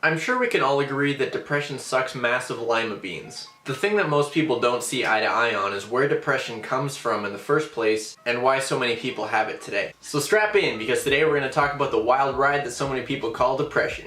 I'm sure we can all agree that depression sucks massive lima beans. The thing that most people don't see eye to eye on is where depression comes from in the first place and why so many people have it today. So strap in, because today we're going to talk about the wild ride that so many people call depression.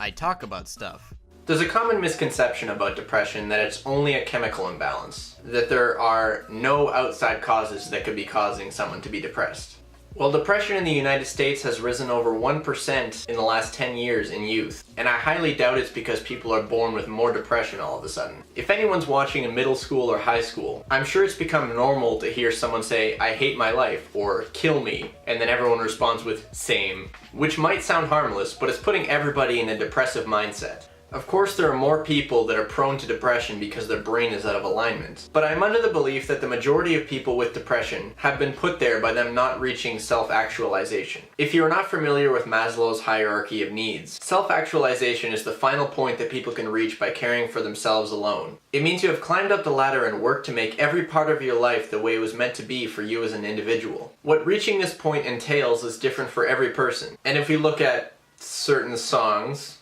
I talk about stuff. There's a common misconception about depression that it's only a chemical imbalance, that there are no outside causes that could be causing someone to be depressed. Well, depression in the United States has risen over 1% in the last 10 years in youth, and I highly doubt it's because people are born with more depression all of a sudden. If anyone's watching in middle school or high school, I'm sure it's become normal to hear someone say, "I hate my life," or "kill me," and then everyone responds with "same," which might sound harmless, but it's putting everybody in a depressive mindset. Of course, there are more people that are prone to depression because their brain is out of alignment. But I'm under the belief that the majority of people with depression have been put there by them not reaching self-actualization. If you are not familiar with Maslow's hierarchy of needs, self-actualization is the final point that people can reach by caring for themselves alone. It means you have climbed up the ladder and worked to make every part of your life the way it was meant to be for you as an individual. What reaching this point entails is different for every person. And if we look at certain songs,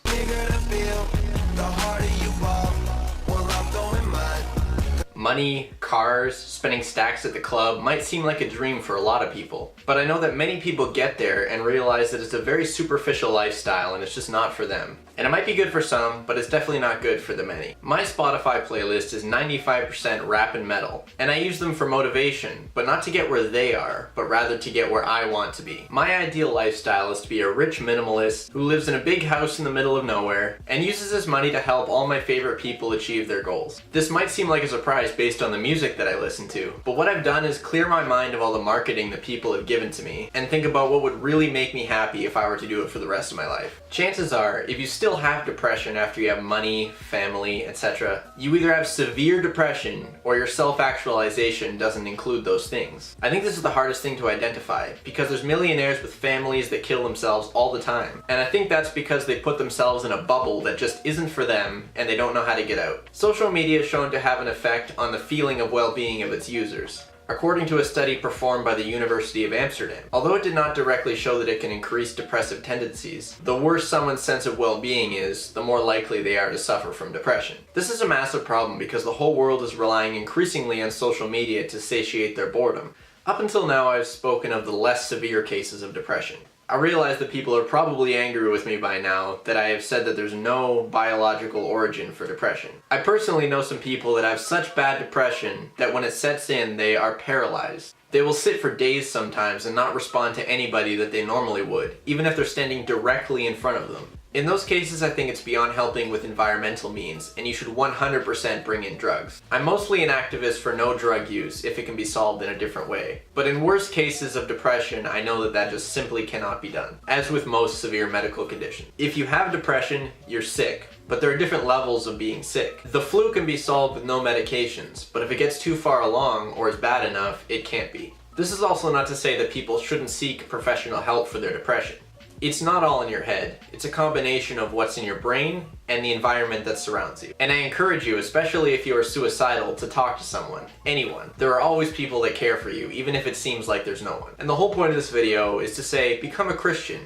money, cars, spending stacks at the club might seem like a dream for a lot of people. But I know that many people get there and realize that it's a very superficial lifestyle and it's just not for them. And it might be good for some, but it's definitely not good for the many. My Spotify playlist is 95% rap and metal, and I use them for motivation, but not to get where they are, but rather to get where I want to be. My ideal lifestyle is to be a rich minimalist who lives in a big house in the middle of nowhere and uses his money to help all my favorite people achieve their goals. This might seem like a surprise based on the music that I listen to, but what I've done is clear my mind of all the marketing that people have given to me and think about what would really make me happy if I were to do it for the rest of my life. Chances are, if you still have depression after you have money, family, etc., you either have severe depression or your self-actualization doesn't include those things. I think this is the hardest thing to identify because there's millionaires with families that kill themselves all the time, and I think that's because they put themselves in a bubble that just isn't for them and they don't know how to get out. Social media is shown to have an effect on the feeling of well-being of its users, according to a study performed by the University of Amsterdam. Although it did not directly show that it can increase depressive tendencies, the worse someone's sense of well-being is, the more likely they are to suffer from depression. This is a massive problem because the whole world is relying increasingly on social media to satiate their boredom. Up until now, I've spoken of the less severe cases of depression. I realize that people are probably angry with me by now that I have said that there's no biological origin for depression. I personally know some people that have such bad depression that when it sets in, they are paralyzed. They will sit for days sometimes and not respond to anybody that they normally would, even if they're standing directly in front of them. In those cases, I think it's beyond helping with environmental means, and you should 100% bring in drugs. I'm mostly an activist for no drug use if it can be solved in a different way. But in worst cases of depression, I know that just simply cannot be done, as with most severe medical conditions. If you have depression, you're sick. But there are different levels of being sick. The flu can be solved with no medications, but if it gets too far along or is bad enough, it can't be. This is also not to say that people shouldn't seek professional help for their depression. It's not all in your head. It's a combination of what's in your brain and the environment that surrounds you. And I encourage you, especially if you are suicidal, to talk to someone. Anyone. There are always people that care for you, even if it seems like there's no one. And the whole point of this video is to say, become a Christian.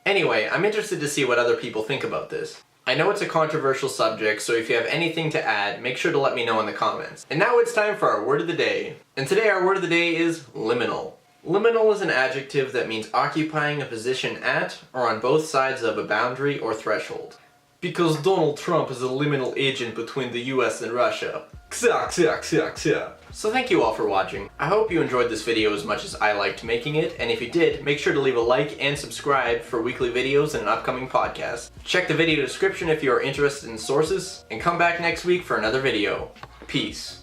Anyway, I'm interested to see what other people think about this. I know it's a controversial subject, so if you have anything to add, make sure to let me know in the comments. And now it's time for our word of the day. And today our word of the day is liminal. Liminal is an adjective that means occupying a position at or on both sides of a boundary or threshold. Because Donald Trump is a liminal agent between the US and Russia. So thank you all for watching. I hope you enjoyed this video as much as I liked making it, and if you did, make sure to leave a like and subscribe for weekly videos and an upcoming podcast. Check the video description if you are interested in sources, and come back next week for another video. Peace.